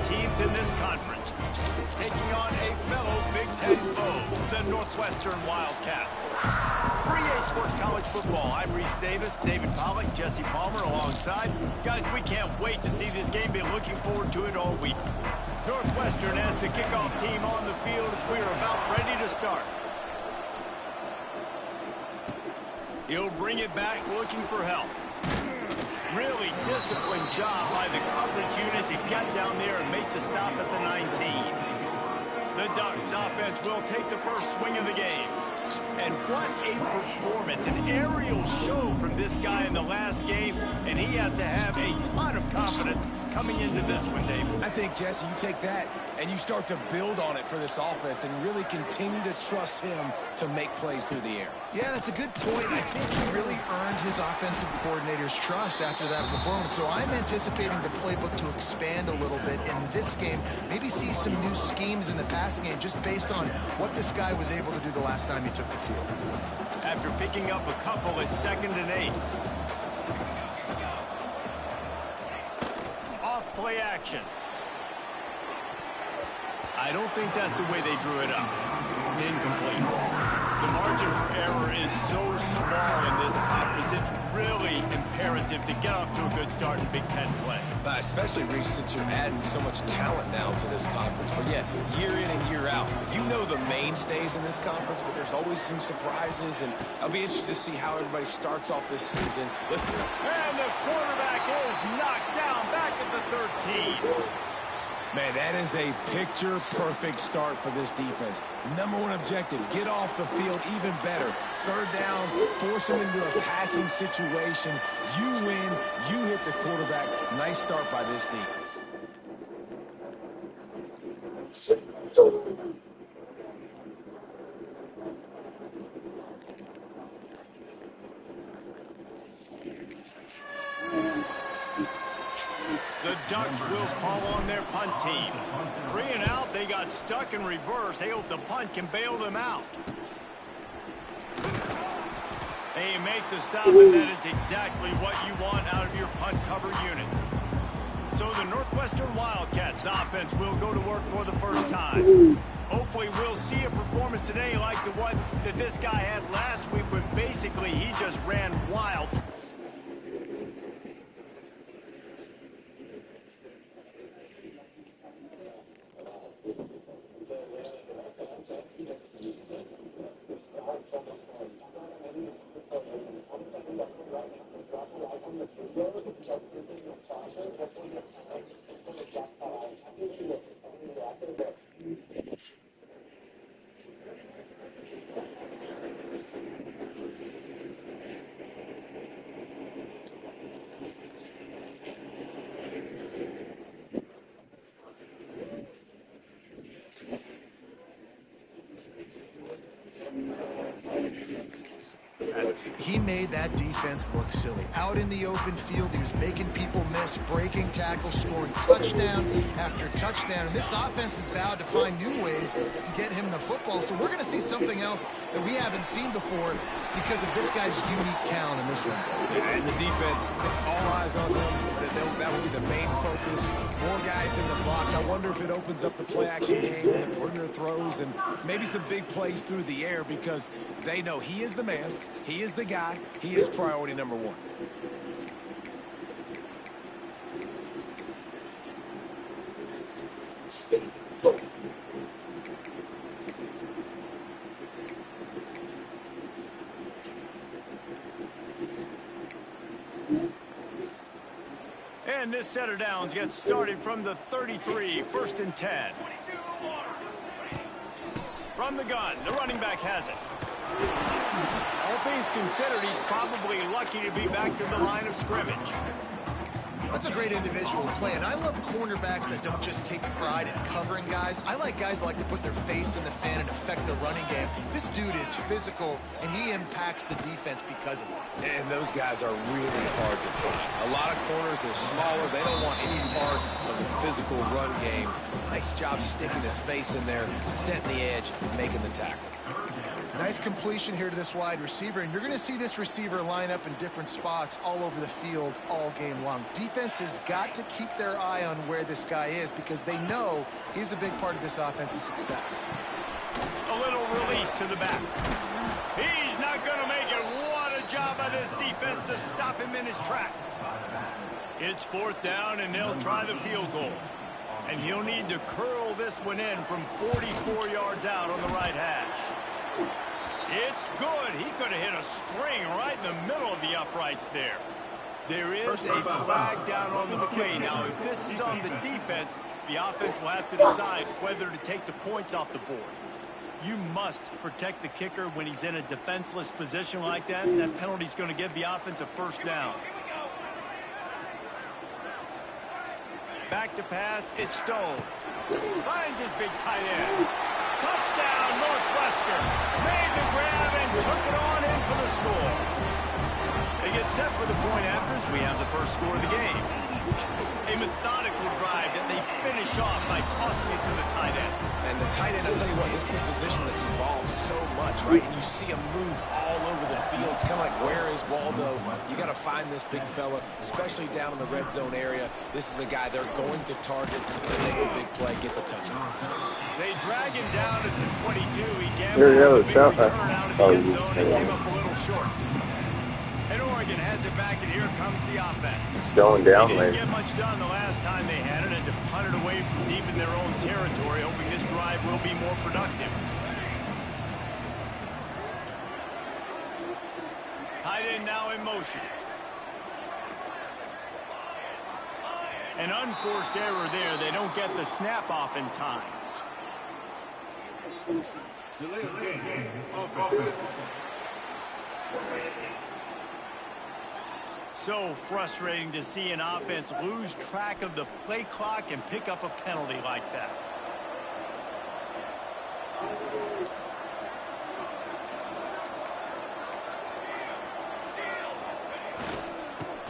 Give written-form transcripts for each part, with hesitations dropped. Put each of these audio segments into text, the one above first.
teams in this conference, taking on a fellow Big Ten foe, the Northwestern Wildcats. For EA Sports College Football, I'm Reese Davis, David Pollack, Jesse Palmer alongside. Guys, we can't wait to see this game. Been looking forward to it all week. Northwestern has the kickoff team on the field as we are about ready to start. He'll bring it back looking for help. Really disciplined job by the coverage unit to get down there and make the stop at the 19. The Ducks offense will take the first swing of the game. And what a performance, an aerial show from this guy in the last game, and he has to have a ton of confidence coming into this one, David. I think, Jesse, you take that and you start to build on it for this offense and really continue to trust him to make plays through the air. Yeah, that's a good point. I think he really earned his offensive coordinator's trust after that performance. So I'm anticipating the playbook to expand a little bit in this game. Maybe see some new schemes in the passing game just based on what this guy was able to do the last time he took the field. After picking up a couple at 2nd and 8. Off play action. I don't think that's the way they drew it up. Incomplete. The margin for error is so small in this conference. It's really imperative to get off to a good start in Big Ten play. Especially, Reese, since you're adding so much talent now to this conference. But yeah, year in and year out, you know the mainstays in this conference, but there's always some surprises, and I'll be interested to see how everybody starts off this season. And the quarterback is knocked down back at the 13. Man, that is a picture-perfect start for this defense. Number one objective, get off the field even better. 3rd down, force them into a passing situation. You win, you hit the quarterback. Nice start by this team. The Ducks will call on their punt team. 3 and out, they got stuck in reverse. They hope the punt can bail them out. They make the stop, and that is exactly what you want out of your punt cover unit. So the Northwestern Wildcats offense will go to work for the first time. Hopefully we'll see a performance today like the one that this guy had last week when basically he just ran wild. He made that defense look silly. Out in the open field, he was making people miss, breaking tackles, scoring touchdown after touchdown. And this offense has vowed to find new ways to get him the football. So we're going to see something else that we haven't seen before because of this guy's unique talent in this one. Yeah, and the defense, all eyes on them. That will be the main focus. More guys in the box. I wonder if it opens up the play-action game and the perimeter throws and maybe some big plays through the air because they know he is the man. He is the guy. He is priority number one. And this set of downs gets started from the 33, 1st and 10. From the gun, the running back has it. All things considered, he's probably lucky to be back to the line of scrimmage. That's a great individual play, and I love cornerbacks that don't just take pride in covering guys. I like guys that like to put their face in the fan and affect the running game. This dude is physical, and he impacts the defense because of it. And those guys are really hard to find. A lot of corners, they're smaller. They don't want any part of the physical run game. Nice job sticking his face in there, setting the edge, making the tackle. Nice completion here to this wide receiver, and you're going to see this receiver line up in different spots all over the field all game long. Defense has got to keep their eye on where this guy is because they know he's a big part of this offense's success. A little release to the back. He's not going to make it. What a job by this defense to stop him in his tracks. It's 4th down, and they'll try the field goal. And he'll need to curl this one in from 44 yards out on the right hash. It's good. He could have hit a string right in the middle of the uprights there. There is a flag down on the play. Now, if this is on the defense, the offense will have to decide whether to take the points off the board. You must protect the kicker when he's in a defenseless position like that. That penalty is going to give the offense a 1st down. Back to pass, it's Stone. Finds his big tight end. Touchdown, Northwestern. Made the grab and took it on in for the score. They get set for the point after as we have the first score of the game. A methodical drive that they finish off by tossing it to the tight end. And the tight end, I'll tell you what, this is a position that's evolved so much, right? And you see him move all over the field. It's kind of like, where is Waldo? You got to find this big fella, especially down in the red zone area. This is the guy they're going to target, make a big play, get the touchdown. They drag him down at the 22. He gambled on the big return out of the end zone and came up a little short. And Oregon has it back, and here comes the offense. It's going down, They man. didn't get much done the last time they had it, and to punt it away from deep in their own territory, hoping this drive will be more productive. Tight end now in motion. An unforced error there. They don't get the snap off in time. Delay of game. Offense. So frustrating to see an offense lose track of the play clock and pick up a penalty like that.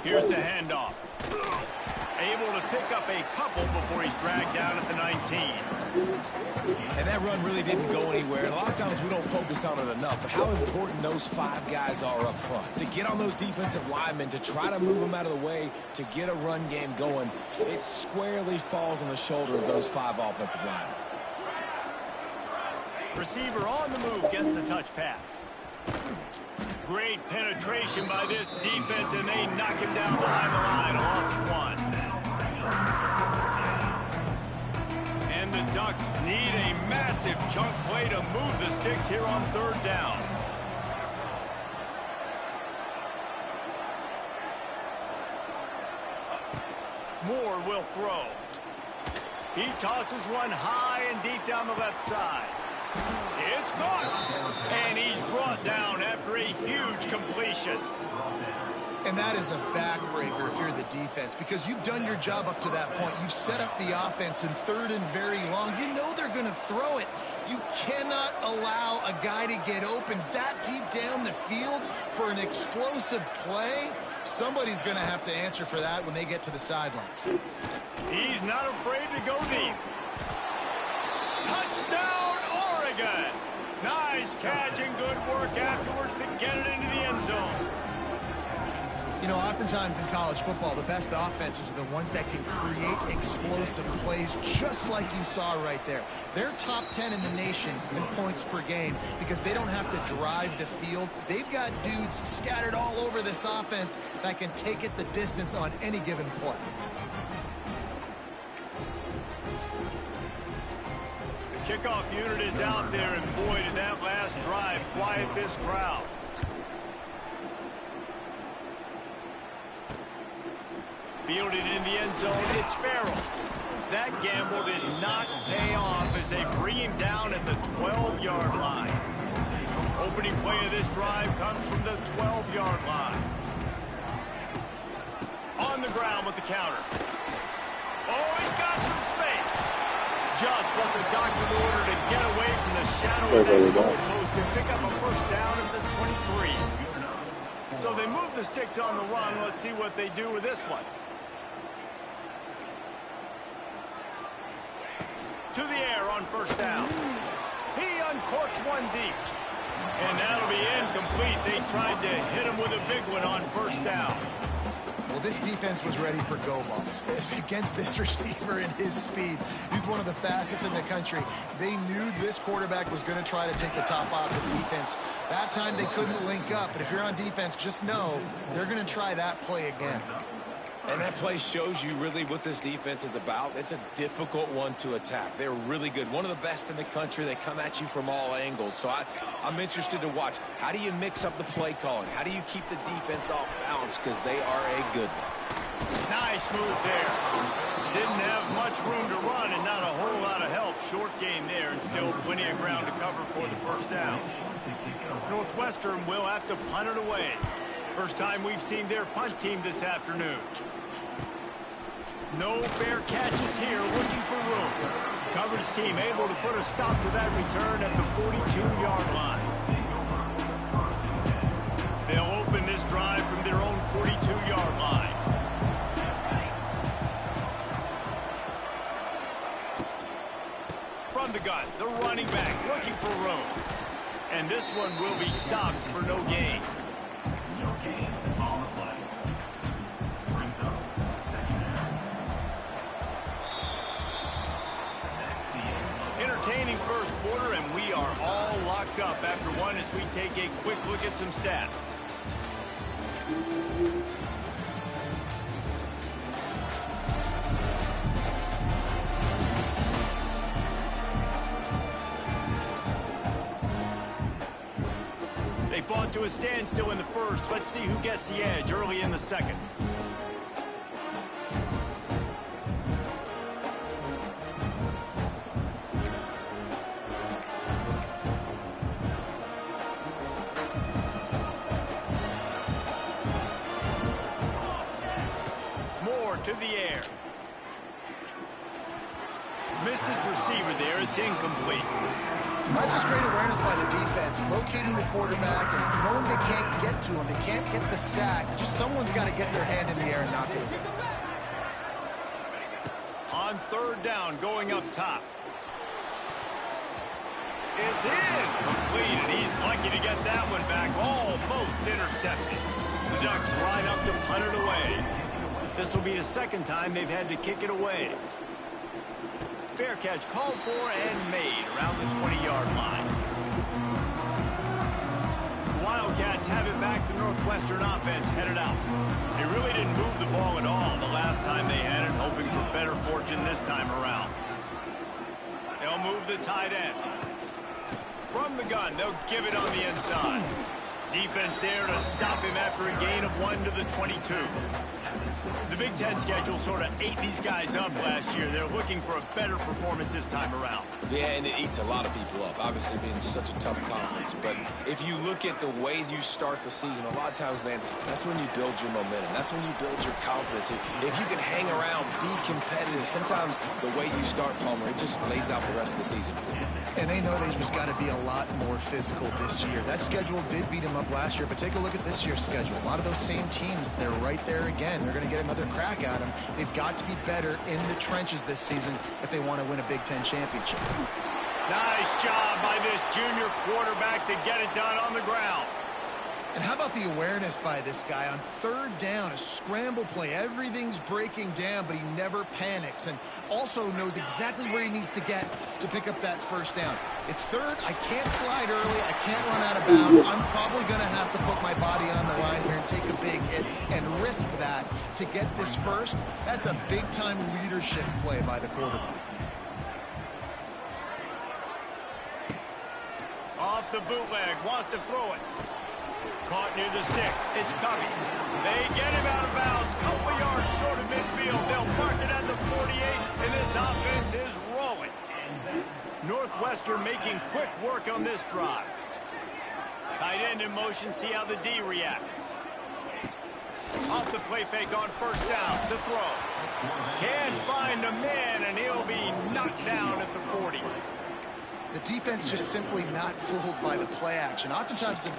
Here's the handoff. Able to pick up a couple before he's dragged down at the 19. And that run really didn't go anywhere. And a lot of times we don't focus on it enough, but how important those 5 guys are up front. To get on those defensive linemen, to try to move them out of the way, to get a run game going, it squarely falls on the shoulder of those 5 offensive linemen. Receiver on the move gets the touch pass. Great penetration by this defense, and they knock him down behind the line. A loss of 1. And the Ducks need a massive chunk play to move the sticks here on 3rd down. Moore will throw. He tosses one high and deep down the left side. It's caught, and he's brought down after a huge completion. And that is a backbreaker if you're the defense, because you've done your job up to that point. You've set up the offense in 3rd and very long. You know they're going to throw it. You cannot allow a guy to get open that deep down the field for an explosive play. Somebody's going to have to answer for that when they get to the sidelines. He's not afraid to go deep. Touchdown, Oregon! Nice catch and good work afterwards to get it into the end zone. You know, oftentimes in college football, the best offenses are the ones that can create explosive plays, just like you saw right there. They're top 10 in the nation in points per game because they don't have to drive the field. They've got dudes scattered all over this offense that can take it the distance on any given play. The kickoff unit is out there, and boy, did that last drive quiet this crowd. Fielded in the end zone, it's Farrell. That gamble did not pay off as they bring him down at the 12-yard line. Opening play of this drive comes from the 12-yard line. On the ground with the counter. Oh, he's got some space. Just what the doctor ordered to get away from the shadow of that goalpost and pick up a 1st down at the 23. So they move the sticks on the run. Let's see what they do with this one. To the air on 1st down. He uncorks one deep. And that'll be incomplete. They tried to hit him with a big one on first down. Well, this defense was ready for go balls. Against this receiver and his speed, he's one of the fastest in the country. They knew this quarterback was going to try to take the top off the defense. That time they couldn't link up, but if you're on defense, just know they're going to try that play again. And that play shows you really what this defense is about. It's a difficult one to attack. They're really good. One of the best in the country. They come at you from all angles. So I'm interested to watch. How do you mix up the play calling? How do you keep the defense off balance? Because they are a good one. Nice move there. Didn't have much room to run and not a whole lot of help. Short game there and still plenty of ground to cover for the first down. Northwestern will have to punt it away. First time we've seen their punt team this afternoon. No fair catches here, looking for room. Coverage team able to put a stop to that return at the 42-yard line. They'll open this drive from their own 42-yard line. From the gun, the running back looking for room. And this one will be stopped for no gain. Entertaining first quarter, and we are all locked up after one as we take a quick look at some stats. They fought to a standstill in the first. Let's see who gets the edge early in the second. To the air. Missed his receiver there. It's incomplete. That's just great awareness by the defense, locating the quarterback and knowing they can't get to him. They can't get the sack. Just someone's got to get their hand in the air and knock it. On third down, going up top. It's incomplete, and he's lucky to get that one back. Almost intercepted. The Ducks line up to punt it away. This will be the second time they've had to kick it away. Fair catch called for and made around the 20-yard line. The Wildcats have it back. The Northwestern offense headed out. They really didn't move the ball at all the last time they had it, hoping for better fortune this time around. They'll move the tight end. From the gun, they'll give it on the inside. Defense there to stop him after a gain of 1 to the 22. The Big Ten schedule sort of ate these guys up last year. They're looking for a better performance this time around. Yeah, and it eats a lot of people up, obviously being such a tough conference. But if you look at the way you start the season, a lot of times, man, that's when you build your momentum. That's when you build your confidence. If you can hang around, be competitive, sometimes the way you start, Palmer, it just lays out the rest of the season for you. And they know they just got to be a lot more physical this year. That schedule did beat them up last year, but take a look at this year's schedule. A lot of those same teams, they're right there again. They're going to get another crack at them. They've got to be better in the trenches this season if they want to win a Big Ten championship. Nice job by this junior quarterback to get it done on the ground. And how about the awareness by this guy on third down, a scramble play. Everything's breaking down, but he never panics and also knows exactly where he needs to get to pick up that first down. It's third. I can't slide early. I can't run out of bounds. I'm probably going to have to put my body on the line here and take a big hit and risk that to get this first. That's a big-time leadership play by the quarterback. Off the bootleg, wants to throw it. Caught near the sticks. It's Covey. They get him out of bounds. Couple yards short of midfield. They'll mark it at the 48, and this offense is rolling. Northwestern making quick work on this drive. Tight end in motion. See how the D reacts. Off the play fake on first down. The throw. Can't find a man, and he'll be knocked down at the 40. The defense just simply not fooled by the play action. Oftentimes,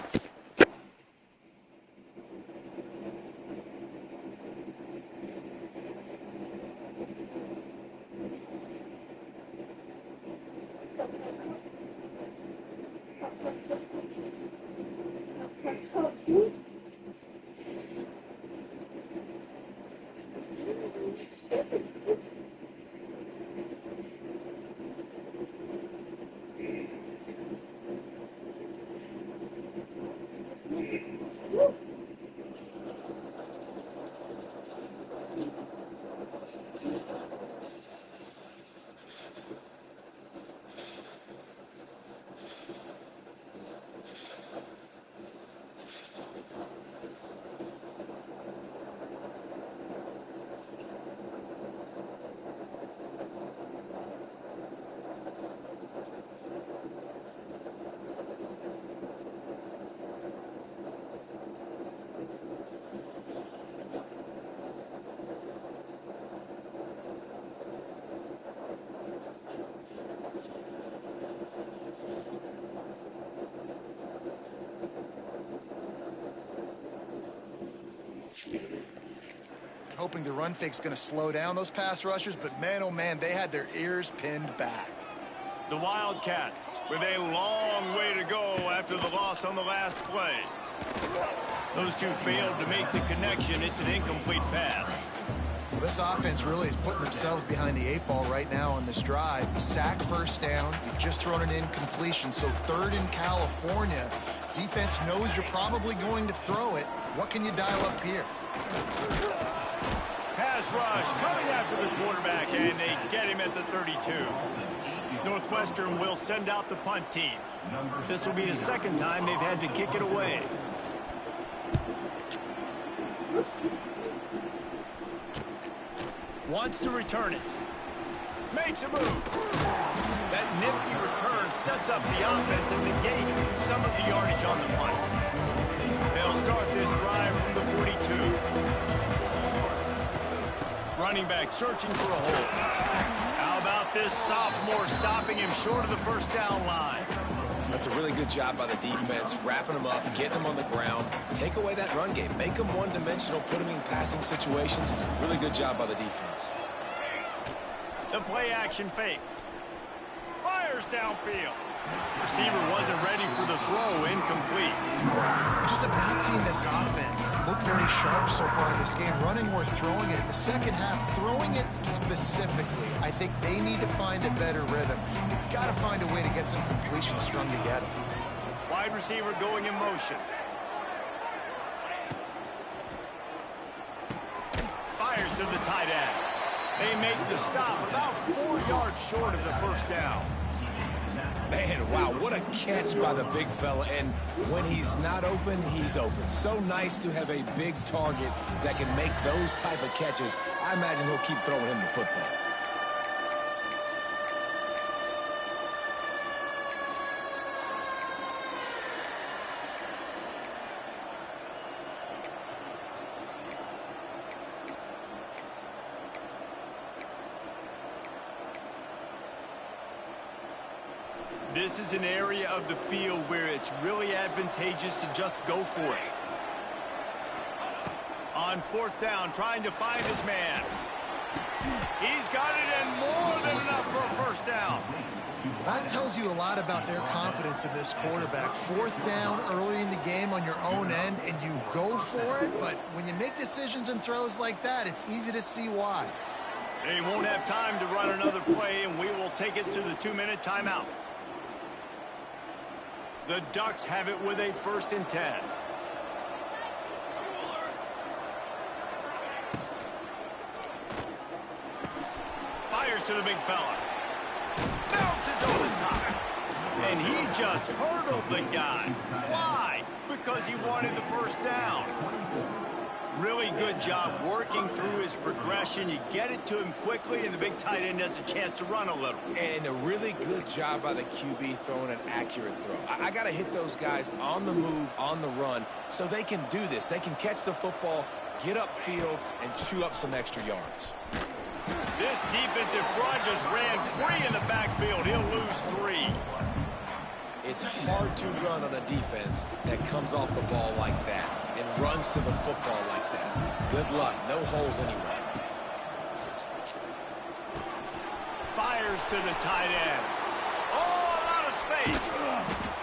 Hoping the run fake's going to slow down those pass rushers, but man, oh man, they had their ears pinned back. The Wildcats with a long way to go after the loss on the last play. Those two failed to make the connection. It's an incomplete pass. Well, this offense really is putting themselves behind the 8 ball right now on this drive. Sack, first down. You've just thrown an incompletion, so third in California. Defense knows you're probably going to throw it. What can you dial up here? Pass rush coming after the quarterback, and they get him at the 32. Northwestern will send out the punt team. This will be the second time they've had to kick it away. Wants to return it. Makes a move. That nifty return sets up the offense and negates some of the yardage on the punt. They'll start this drive from the 42. Running back searching for a hole. How about this sophomore stopping him short of the first down line? That's a really good job by the defense, wrapping them up, getting them on the ground. Take away that run game. Make them one-dimensional, put them in passing situations. Really good job by the defense. The play-action fake. Fires downfield. Receiver wasn't ready for the throw, incomplete. We just have not seen this offense look very sharp so far in this game. Running or throwing it. In the second half, throwing it specifically. I think they need to find a better rhythm. You've got to find a way to get some completions strung together. Wide receiver going in motion. Fires to the tight end. They make the stop about 4 yards short of the first down. Man, wow, what a catch by the big fella. And when he's not open, he's open. So nice to have a big target that can make those type of catches. I imagine he'll keep throwing him the football. This is an area of the field where it's really advantageous to just go for it. On fourth down, trying to find his man. He's got it, and more than enough for a first down. That tells you a lot about their confidence in this quarterback. Fourth down early in the game on your own end, and you go for it, but when you make decisions and throws like that, it's easy to see why. They won't have time to run another play, and we will take it to the 2-minute timeout. The Ducks have it with a 1st and 10. Fires to the big fella. Bounces over the top. And he just hurdled the guy. Why? Because he wanted the first down. Really good job working through his progression. You get it to him quickly, and the big tight end has a chance to run a little. And a really good job by the QB throwing an accurate throw. I got to hit those guys on the move, on the run, so they can do this. They can catch the football, get upfield, and chew up some extra yards. This defensive front just ran free in the backfield. He'll lose 3. It's hard to run on a defense that comes off the ball like that and runs to the football like that. Good luck. No holes anywhere. Fires to the tight end. Oh, a lot of space.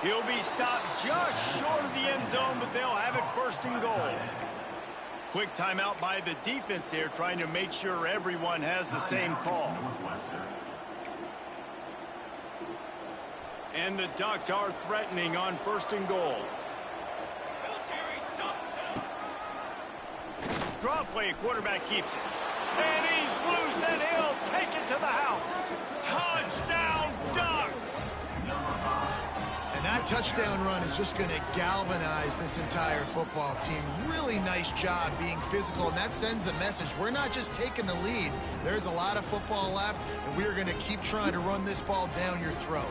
He'll be stopped just short of the end zone, but they'll have it first and goal. Quick timeout by the defense there, trying to make sure everyone has the same call. And the Ducks are threatening on first and goal. Draw play, quarterback keeps it. And he's loose, and he'll take it to the house. Touchdown, Ducks! And that touchdown run is just going to galvanize this entire football team. Really nice job being physical, and that sends a message. We're not just taking the lead. There's a lot of football left, and we are going to keep trying to run this ball down your throat.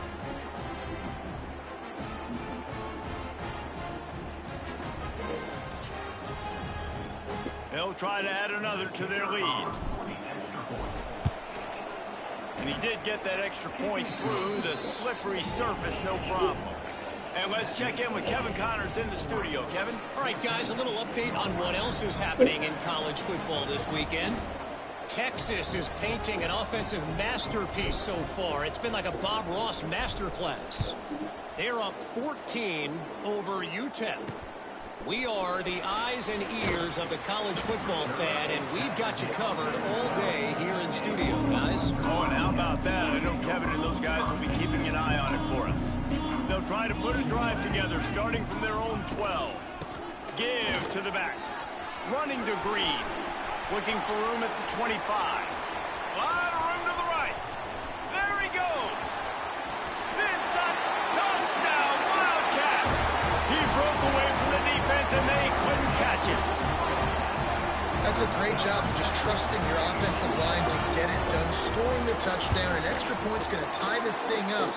They'll try to add another to their lead. And he did get that extra point through the slippery surface, no problem. And let's check in with Kevin Connors in the studio. Kevin? All right, guys, a little update on what else is happening in college football this weekend. Texas is painting an offensive masterpiece so far. It's been like a Bob Ross masterclass. They're up 14 over UTEP. We are the eyes and ears of the college football fan, and we've got you covered all day here in studio, guys. Oh, and how about that? I know Kevin and those guys will be keeping an eye on it for us. They'll try to put a drive together, starting from their own 12. Give to the back. Running to Green. Looking for room at the 25. A lot of room to the right. There he goes. Inside. Touchdown, Wildcats. He broke away from the defense, and they couldn't catch him. That's a great job of just trusting your offensive line to get it done, scoring the touchdown. An extra point's going to tie this thing up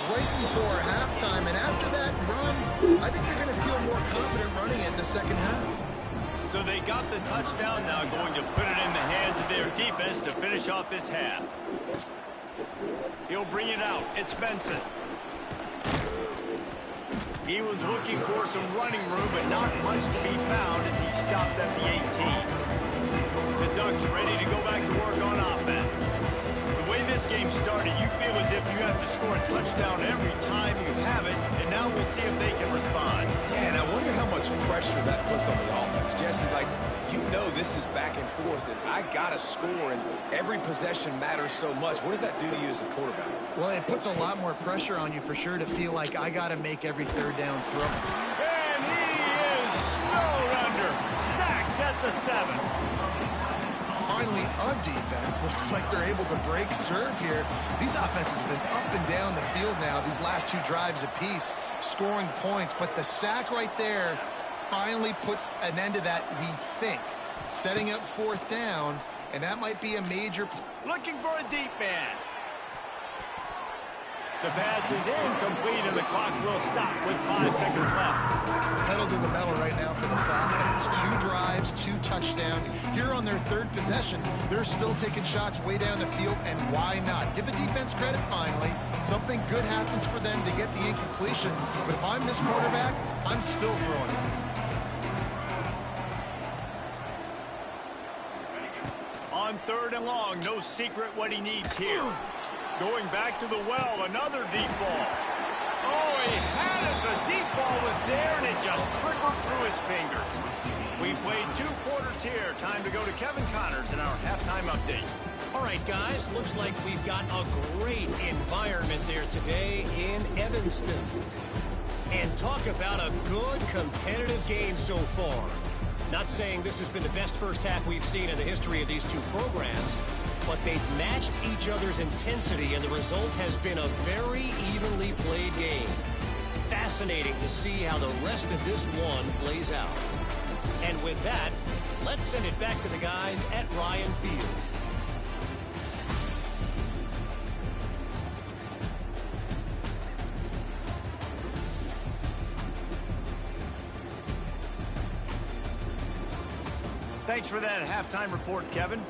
right before halftime. And after that run, I think you're going to feel more confident running it in the second half. So they got the touchdown, now going to put it in the hands of their defense to finish off this half. He'll bring it out. It's Benson. He was looking for some running room, but not much to be found as he stopped at the 18. The Ducks ready to go back to work on offense. The way this game started, you feel as if you have to score a touchdown every time you have it, and now we'll see if they can respond. Yeah, and I wonder how much pressure that puts on the offense. Jesse, like, you know this is back and forth, and I got to score, and every possession matters so much. What does that do to you as a quarterback? Well, it puts a lot more pressure on you for sure to feel like I got to make every third down throw. And he is snowed under. Sacked at the 7. Finally, a defense. Looks like they're able to break serve here. These offenses have been up and down the field now, these last two drives apiece, scoring points. But the sack right there finally puts an end to that, we think. Setting up fourth down, and that might be a major... Looking for a deep man. The pass is incomplete, and the clock will stop with 5 seconds left. Pedal to the metal right now for this offense. 2 drives, 2 touchdowns. Here on their third possession, they're still taking shots way down the field, and why not? Give the defense credit finally. Something good happens for them to get the incompletion, but if I'm this quarterback, I'm still throwing it. On 3rd and long, no secret what he needs here. Going back to the well, another deep ball. Oh, he had it. The deep ball was there, and it just trickled through his fingers. We played 2 quarters here. Time to go to Kevin Connors in our halftime update. All right, guys, looks like we've got a great environment there today in Evanston. And talk about a good competitive game so far. Not saying this has been the best first half we've seen in the history of these 2 programs, but they've matched each other's intensity, and the result has been a very evenly played game. Fascinating to see how the rest of this one plays out. And with that, let's send it back to the guys at Ryan Field. Thanks for that halftime report, Kevin.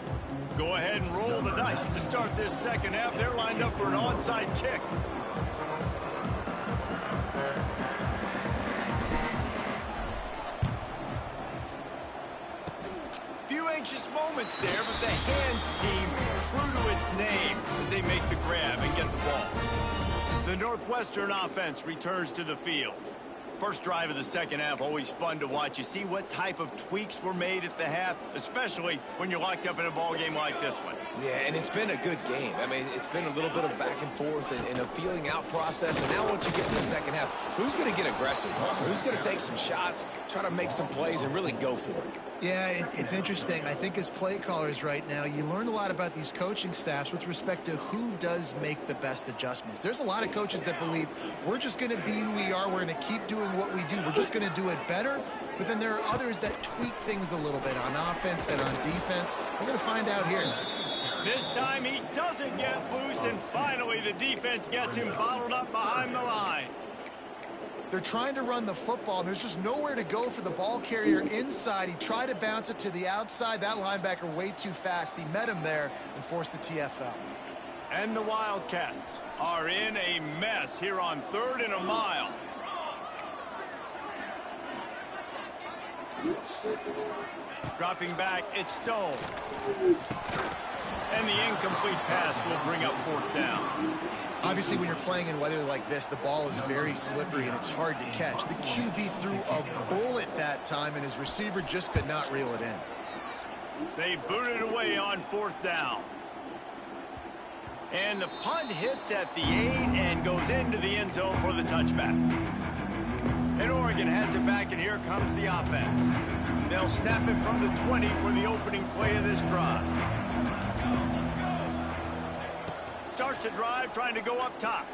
Go ahead and roll the dice to start this second half. They're lined up for an onside kick. Few anxious moments there, but the hands team true to its name as they make the grab and get the ball. The The Northwestern offense returns to the field. First drive of the second half, always fun to watch. You see what type of tweaks were made at the half, especially when you're locked up in a ball game like this one. Yeah, and it's been a good game. I mean, it's been a little bit of back and forth and a feeling out process. And now once you get in the second half, who's going to get aggressive, Parker? Who's going to take some shots, try to make some plays, and really go for it? Yeah, it's interesting. I think as play callers right now, you learn a lot about these coaching staffs with respect to who does make the best adjustments. There's a lot of coaches that believe we're just going to be who we are. We're going to keep doing what we do. We're just going to do it better. But then there are others that tweak things a little bit on offense and on defense. We're going to find out here. This time he doesn't get loose, and finally the defense gets him bottled up behind the line. They're trying to run the football, and there's just nowhere to go for the ball carrier inside. He tried to bounce it to the outside. That linebacker way too fast. He met him there and forced the TFL. And the Wildcats are in a mess here on 3rd and a mile. Dropping back, it's Stone. And the incomplete pass will bring up 4th down. Obviously, when you're playing in weather like this, the ball is very slippery and it's hard to catch. The QB threw a bullet that time, and his receiver just could not reel it in. They booted away on 4th down. And the punt hits at the 8 and goes into the end zone for the touchback. And Oregon has it back, and here comes the offense. They'll snap it from the 20 for the opening play of this drive. Starts a drive trying to go up top.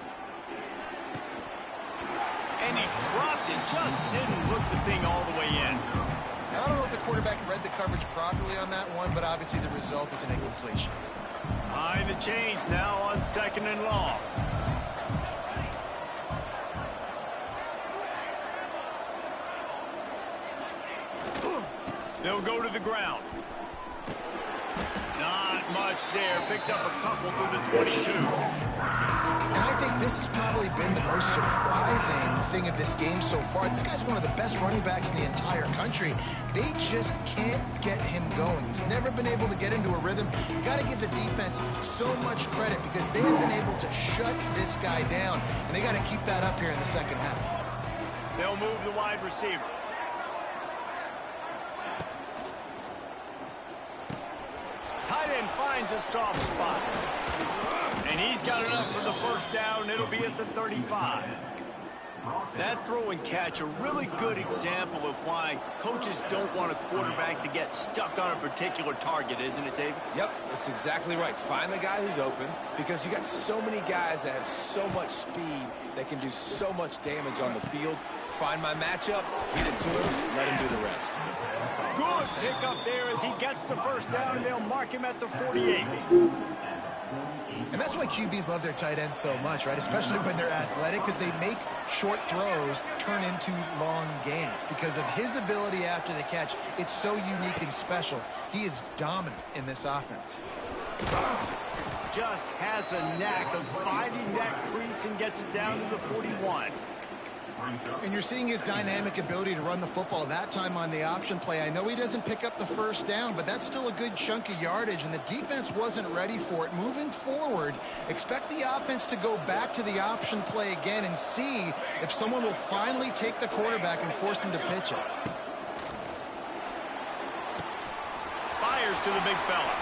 And he dropped it, just didn't look the thing all the way in. Now, I don't know if the quarterback read the coverage properly on that one, but obviously the result is an incompletion. Behind the chains now on 2nd and long. They'll go to the ground. Not much there. Picks up a couple through the 22. And I think this has probably been the most surprising thing of this game so far. This guy's one of the best running backs in the entire country. They just can't get him going. He's never been able to get into a rhythm. You got to give the defense so much credit because they have been able to shut this guy down, and they got to keep that up here in the second half. They'll move the wide receiver. Tight end finds a soft spot. And he's got enough for the 1st down. It'll be at the 35. That throw and catch, a really good example of why coaches don't want a quarterback to get stuck on a particular target, isn't it, David? Yep, that's exactly right. Find the guy who's open because you got so many guys that have so much speed that can do so much damage on the field. Find my matchup, get it to him, let him do the rest. Good pick up there as he gets the 1st down, and they'll mark him at the 48. And that's why QBs love their tight ends so much, right? Especially when they're athletic, because they make short throws turn into long gains. Because of his ability after the catch, it's so unique and special. He is dominant in this offense. Just has a knack of finding that crease and gets it down to the 41. And you're seeing his dynamic ability to run the football that time on the option play. I know he doesn't pick up the 1st down, but that's still a good chunk of yardage, and the defense wasn't ready for it. Moving forward, expect the offense to go back to the option play again and see if someone will finally take the quarterback and force him to pitch it. Fires to the big fella.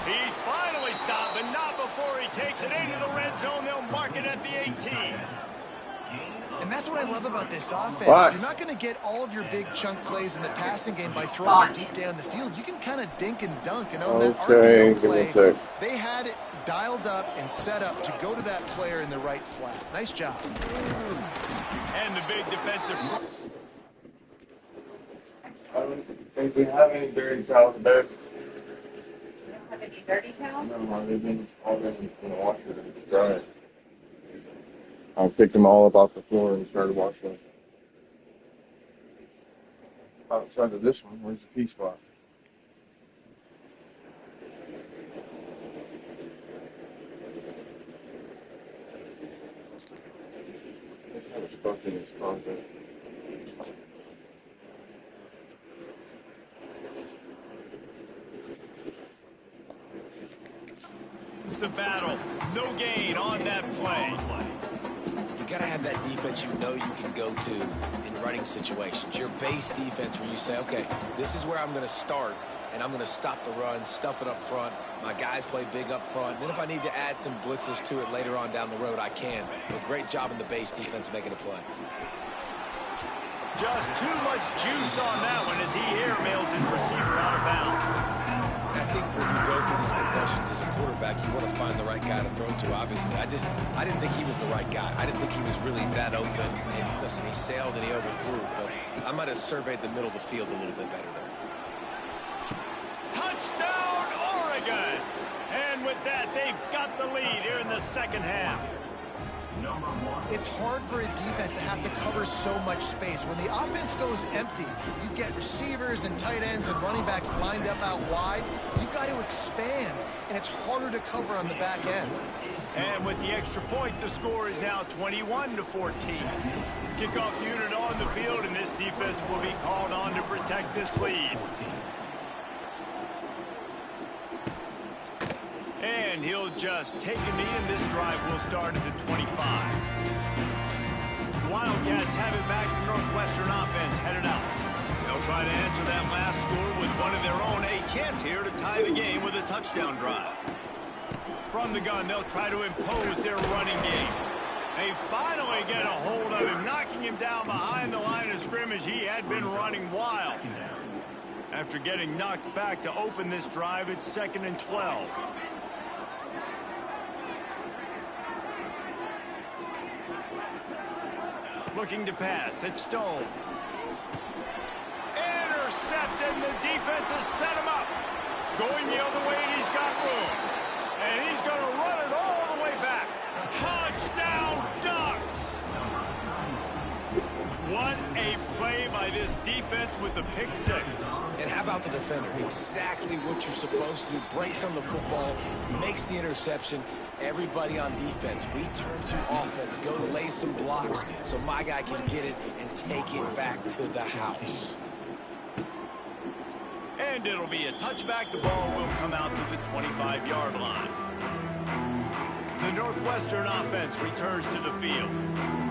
He's finally stopped, but not before he takes it into the red zone. They'll mark it at the 18. And that's what I love about this offense. You're not going to get all of your big chunk plays in the passing game by throwing it deep down the field. You can kind of dink and dunk. And on that RPO play, they had it dialed up and set up to go to that player in the right flat. Nice job. And the big defensive. I don't think we have any dirty towels there. You don't have any dirty towels? No, they've been already in the washer and dry. I picked them all up off the floor and started washing them. Outside of this one, where's the pee spot? There's kind of stuff in this closet. It's the battle. No gain on that play. You got to have that defense you know you can go to in running situations. Your base defense where you say, okay, this is where I'm going to start, and I'm going to stop the run, stuff it up front. My guys play big up front. And then if I need to add some blitzes to it later on down the road, I can. But great job in the base defense making a play. Just too much juice on that one as he airmails his receiver out of bounds. I think when you go through these progressions as a quarterback, you want to find the right guy to throw to, obviously. I didn't think he was the right guy. I didn't think he was really that open. And listen, he sailed and he overthrew, but I might have surveyed the middle of the field a little bit better there. Touchdown, Oregon! And with that, they've got the lead here in the second half. It's hard for a defense to have to cover so much space. When the offense goes empty, you get receivers and tight ends and running backs lined up out wide. You've got to expand, and it's harder to cover on the back end. And with the extra point, the score is now 21-14. Kickoff unit on the field, and this defense will be called on to protect this lead. And he'll just take a knee, and this drive will start at the 25. The Wildcats have it back. The Northwestern offense headed out. They'll try to answer that last score with one of their own. A chance here to tie the game with a touchdown drive. From the gun, they'll try to impose their running game. They finally get a hold of him, knocking him down behind the line of scrimmage. He had been running wild. After getting knocked back to open this drive, it's 2nd and 12. Looking to pass. It's Stone. Intercepted. The defense has set him up. Going the other way, and he's got room. And he's going to run it all the way back. Touchdown, Ducks! What a play by this defense with the pick six. And how about the defender? Exactly what you're supposed to do. Breaks on the football, makes the interception. Everybody on defense, we turn to offense. Go lay some blocks so my guy can get it and take it back to the house. And it'll be a touchback. The ball will come out to the 25-yard line. The Northwestern offense returns to the field.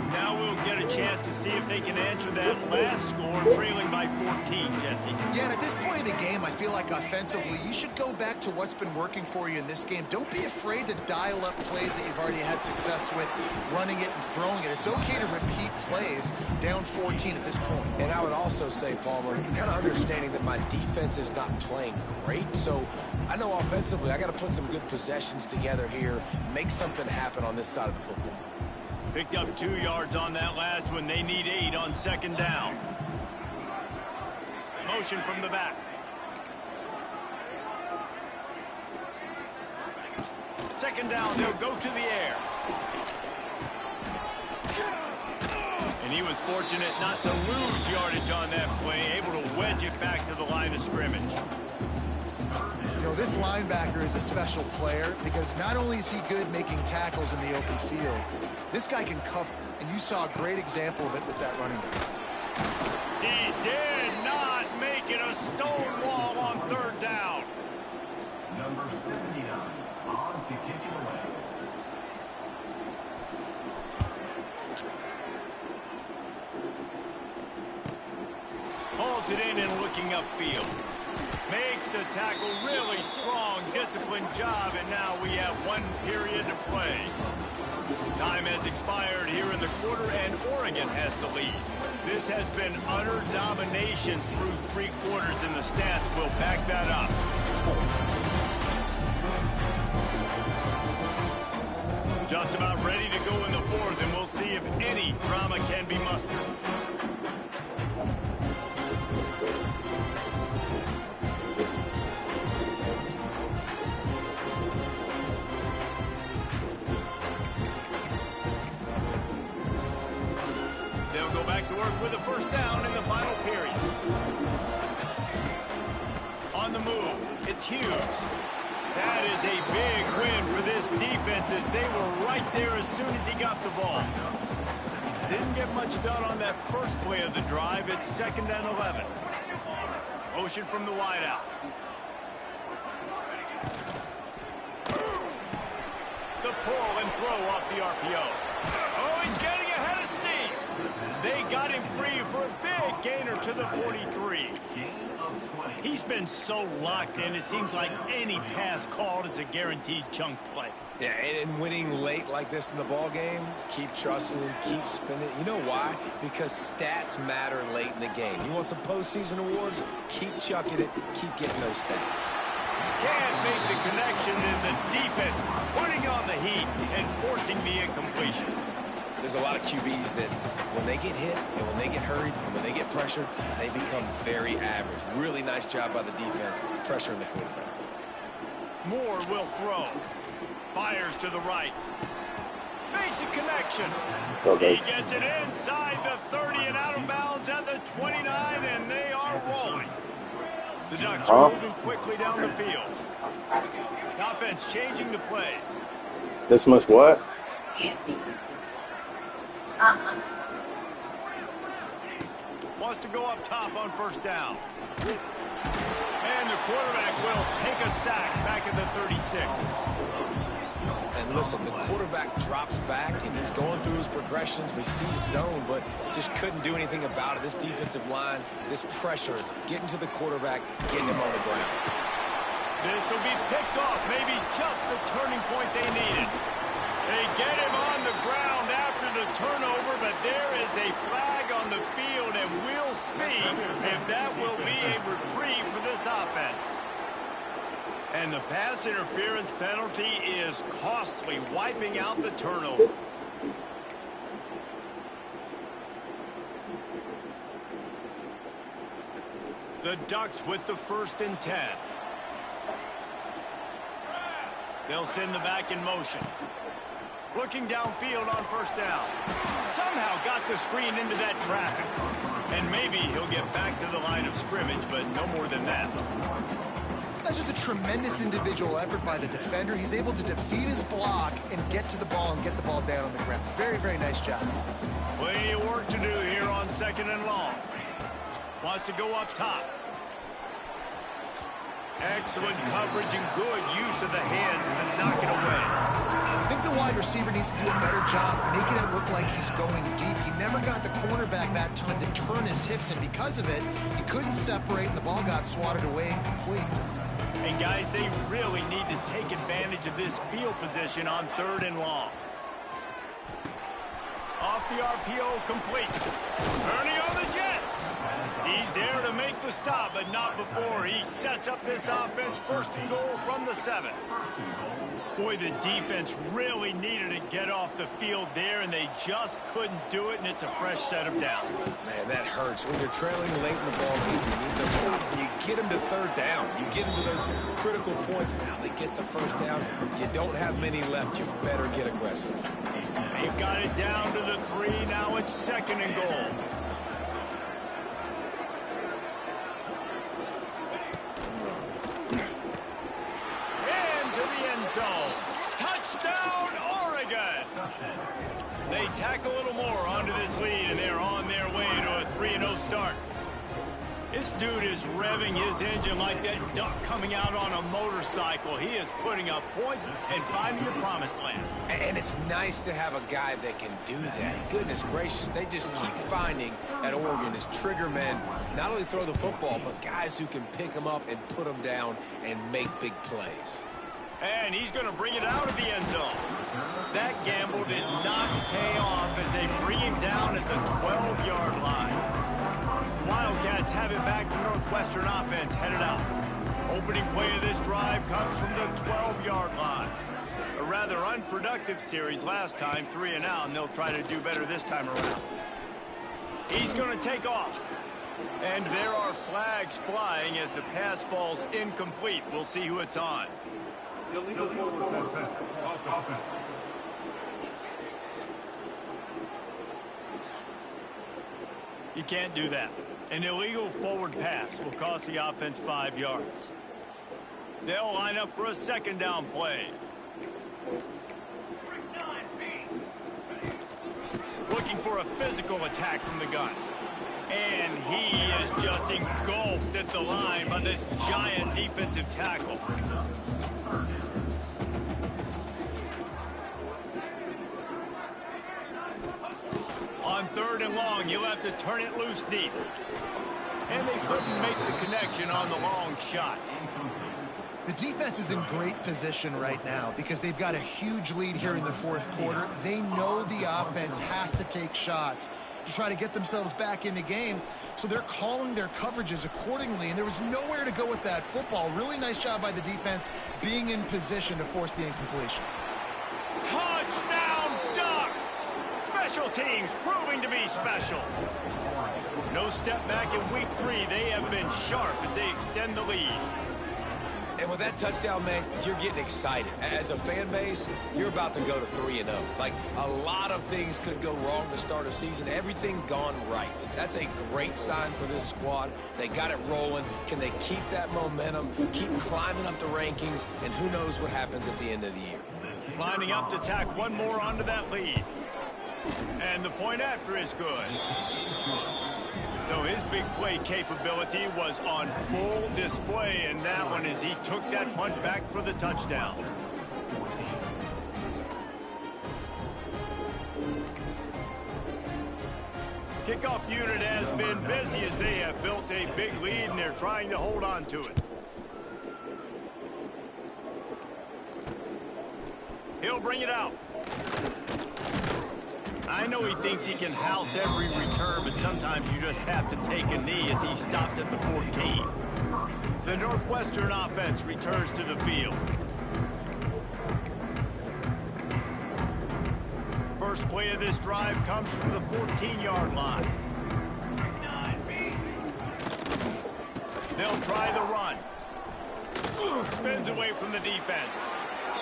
Now we'll get a chance to see if they can answer that last score, trailing by 14, Jesse. Yeah, and at this point in the game, I feel like offensively, you should go back to what's been working for you in this game. Don't be afraid to dial up plays that you've already had success with, running it and throwing it. It's okay to repeat plays down 14 at this point. And I would also say, Palmer, kind of understanding that my defense is not playing great, so I know offensively I got to put some good possessions together here, make something happen on this side of the football. Picked up 2 yards on that last one. They need 8 on 2nd down. Motion from the back. Second down, they'll go to the air. And he was fortunate not to lose yardage on that play, able to wedge it back to the line of scrimmage. You know, this linebacker is a special player because not only is he good making tackles in the open field, this guy can cover, and you saw a great example of it with that running back. He did not make it a stone wall on 3rd down. Number 79, on to kick it away. Holds it in and looking upfield. Makes the tackle really strong, disciplined job, and now we have 1 period to play. Time has expired here in the quarter, and Oregon has the lead. This has been utter domination through 3 quarters, and the stats will back that up. Just about ready to go in the 4th, and we'll see if any drama can be mustered. With a 1st down in the final period. On the move, it's Hughes. That is a big win for this defense as they were right there as soon as he got the ball. Didn't get much done on that first play of the drive. It's 2nd and 11. Motion from the wideout. The pull and throw off the RPO. Oh, he's getting ahead of steam. They got him free for a big gainer to the 43. He's been so locked in, it seems like any pass called is a guaranteed chunk play. Yeah, and winning late like this in the ball game, keep trusting him, keep spinning. You know why? Because stats matter late in the game. You want some postseason awards? Keep chucking it, keep getting those stats. Can't make the connection, and the defense putting on the heat and forcing the incompletion. There's a lot of QBs that when they get hit and when they get hurried and when they get pressured, they become very average. Really nice job by the defense pressuring the quarterback. Moore will throw. Fires to the right. Makes a connection. He gets it inside the 30 and out of bounds at the 29, and they are rolling. The Ducks are moving quickly down the field. The offense changing the play. This must what? Wants to go up top on first down. And the quarterback will take a sack back at the 36. And listen, the quarterback drops back, and he's going through his progressions. We see zone, but just couldn't do anything about it. This defensive line, this pressure, getting to the quarterback, getting him on the ground. This will be picked off, maybe just the turning point they needed. They get him on the ground after the turnover, but there is a flag on the field, and we'll see if that will be a reprieve for this offense. And the pass interference penalty is costly, wiping out the turnover. The Ducks with the 1st and 10. They'll send the back in motion. Looking downfield on first down. Somehow got the screen into that traffic. And maybe he'll get back to the line of scrimmage, but no more than that. That's just a tremendous individual effort by the defender. He's able to defeat his block and get to the ball and get the ball down on the ground. Very, very nice job. Plenty of work to do here on 2nd and long. Wants to go up top. Excellent coverage and good use of the hands to knock it away. I think the wide receiver needs to do a better job making it look like he's going deep. He never got the cornerback that time to turn his hips, and because of it, he couldn't separate, and the ball got swatted away incomplete. And guys, they really need to take advantage of this field position on 3rd and long. Off the RPO, complete. Ernie on the Jets. He's there to make the stop, but not before he sets up this offense 1st and goal from the 7. Boy, the defense really needed to get off the field there, and they just couldn't do it, and it's a fresh set of downs. Man, that hurts. When you're trailing late in the ball game, you need those points, and you get them to 3rd down. You get them to those critical points. Now they get the 1st down. You don't have many left. You better get aggressive. They've got it down to the 3. Now it's 2nd and goal. Zone. Touchdown, Oregon! They tack a little more onto this lead, and they're on their way to a 3-0 start. This dude is revving his engine like that duck coming out on a motorcycle. He is putting up points and finding the promised land. And it's nice to have a guy that can do that. Goodness gracious, they just keep finding at Oregon is trigger men, not only throw the football, but guys who can pick them up and put them down and make big plays. And he's going to bring it out of the end zone. That gamble did not pay off as they bring him down at the 12-yard line. Wildcats have it back. The Northwestern offense headed out. Opening play of this drive comes from the 12-yard line. A rather unproductive series last time, 3 and out, and they'll try to do better this time around. He's going to take off. And there are flags flying as the pass falls incomplete. We'll see who it's on. Illegal forward pass. Offense. You can't do that. An illegal forward pass will cost the offense 5 yards. They'll line up for a 2nd down play. Looking for a physical attack from the gun. And he is just engulfed at the line by this giant defensive tackle. On 3rd and long, you'll have to turn it loose deep. And they couldn't make the connection on the long shot. The defense is in great position right now because they've got a huge lead here in the 4th quarter. They know the offense has to take shots to try to get themselves back in the game, so they're calling their coverages accordingly, and there was nowhere to go with that football. Really nice job by the defense being in position to force the incompletion. Touchdown Ducks! Special teams proving to be special. No step back in week 3. They have been sharp as they extend the lead. And with that touchdown, man, you're getting excited. As a fan base, you're about to go to 3-0. Like, a lot of things could go wrong to start a season. Everything gone right. That's a great sign for this squad. They got it rolling. Can they keep that momentum, keep climbing up the rankings, and who knows what happens at the end of the year. Lining up to tack one more onto that lead. And the point after is good. So his big play capability was on full display in that one as he took that punt back for the touchdown. Kickoff unit has been busy as they have built a big lead and they're trying to hold on to it. He'll bring it out. I know he thinks he can house every return, but sometimes you just have to take a knee as he stopped at the 14. The Northwestern offense returns to the field. First play of this drive comes from the 14-yard line. They'll try the run. Spins away from the defense.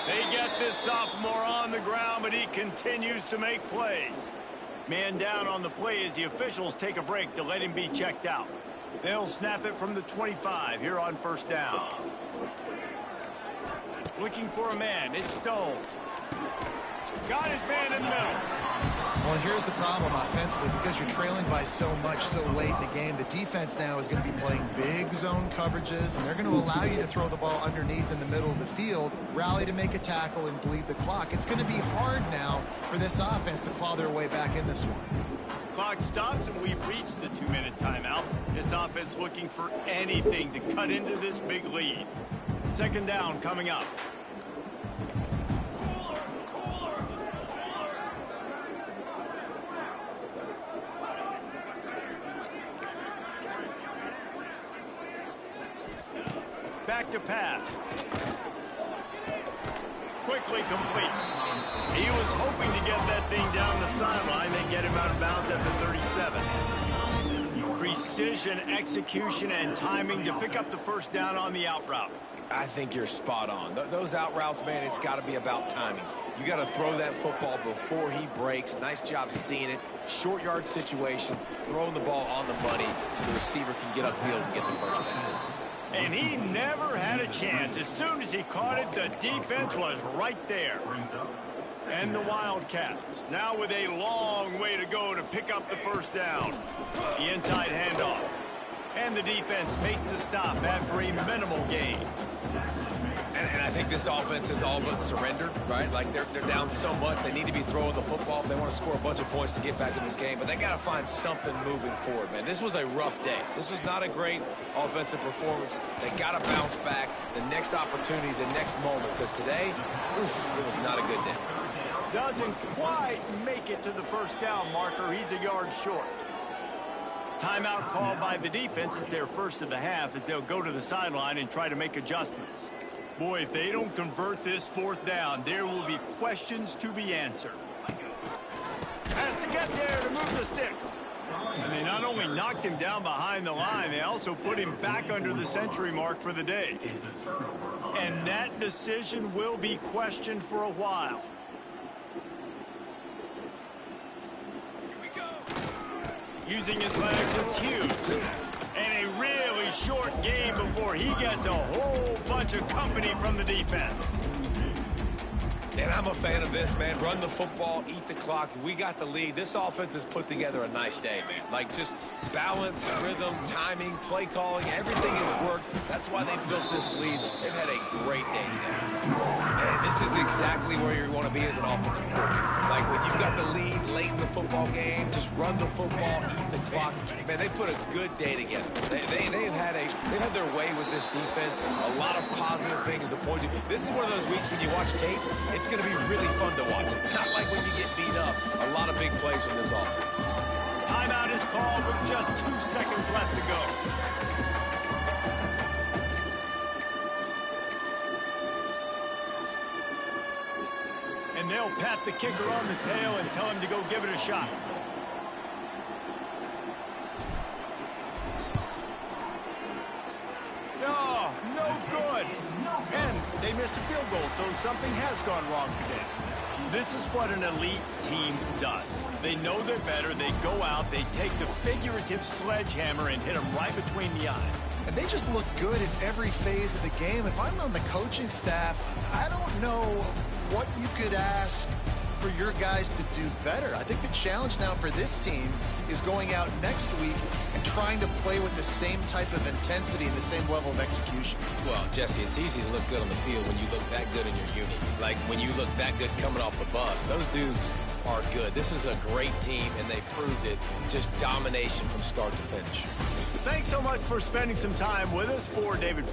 They get this sophomore on the ground, but he continues to make plays. Man down on the play as the officials take a break to let him be checked out. They'll snap it from the 25 here on 1st down. Looking for a man. It's Stone. Got his man in the middle. Well, and here's the problem offensively. Because you're trailing by so much so late in the game, the defense now is going to be playing big zone coverages, and they're going to allow you to throw the ball underneath in the middle of the field, rally to make a tackle, and bleed the clock. It's going to be hard now for this offense to claw their way back in this one. Clock stops, and we've reached the 2-minute timeout. This offense looking for anything to cut into this big lead. 2nd down coming up. Back to pass. Quickly complete. He was hoping to get that thing down the sideline. They get him out of bounds at the 37. Precision, execution, and timing to pick up the 1st down on the out route. I think you're spot on. Those out routes, man, it's got to be about timing. You got to throw that football before he breaks. Nice job seeing it. Short yard situation, throwing the ball on the money so the receiver can get upfield and get the 1st down. And he never had a chance. As soon as he caught it, the defense was right there. And the Wildcats, now with a long way to go to pick up the 1st down. The inside handoff. And the defense makes the stop after a minimal gain. And I think this offense is all but surrendered, right? Like, they're down so much. They need to be throwing the football if they want to score a bunch of points to get back in this game. But they got to find something moving forward, man. This was a rough day. This was not a great offensive performance. They got to bounce back the next opportunity, the next moment. Because today, oof, it was not a good day. Doesn't quite make it to the 1st down marker. He's a yard short. Timeout called by the defense. It's their 1st of the half as they'll go to the sideline and try to make adjustments. Boy, if they don't convert this 4th down, there will be questions to be answered. Has to get there to move the sticks. And they not only knocked him down behind the line, they also put him back under the century mark for the day. And that decision will be questioned for a while. Using his legs, it's huge. And a really short game before he gets a whole bunch of company from the defense. And I'm a fan of this, man. Run the football, eat the clock. We got the lead. This offense has put together a nice day, man. Like, just balance, rhythm, timing, play calling, everything has worked. That's why they built this lead. They've had a great day today. And this is exactly where you want to be as an offensive coordinator. like when you've got the lead late in the football game, just run the football, eat the clock. Man, they put a good day together. They've had their way with this defense. A lot of positive things to point to. This is one of those weeks when you watch tape, it's going to be really fun to watch. Not like when you get beat up. A lot of big plays from this offense. Timeout is called with just 2 seconds left to go. And they'll pat the kicker on the tail and tell him to go give it a shot. Oh, no good. And they missed a field goal, so something has gone wrong for them. This is what an elite team does. They know they're better. They go out, they take the figurative sledgehammer and hit them right between the eyes. And they just look good in every phase of the game. If I'm on the coaching staff, I don't know what you could ask for your guys to do better. I think the challenge now for this team is going out next week and trying to play with the same type of intensity and the same level of execution. Well, Jesse, it's easy to look good on the field when you look that good in your unit. Like when you look that good coming off the bus. Those dudes are good. This is a great team, and they proved it. Just domination from start to finish. Thanks so much for spending some time with us. For David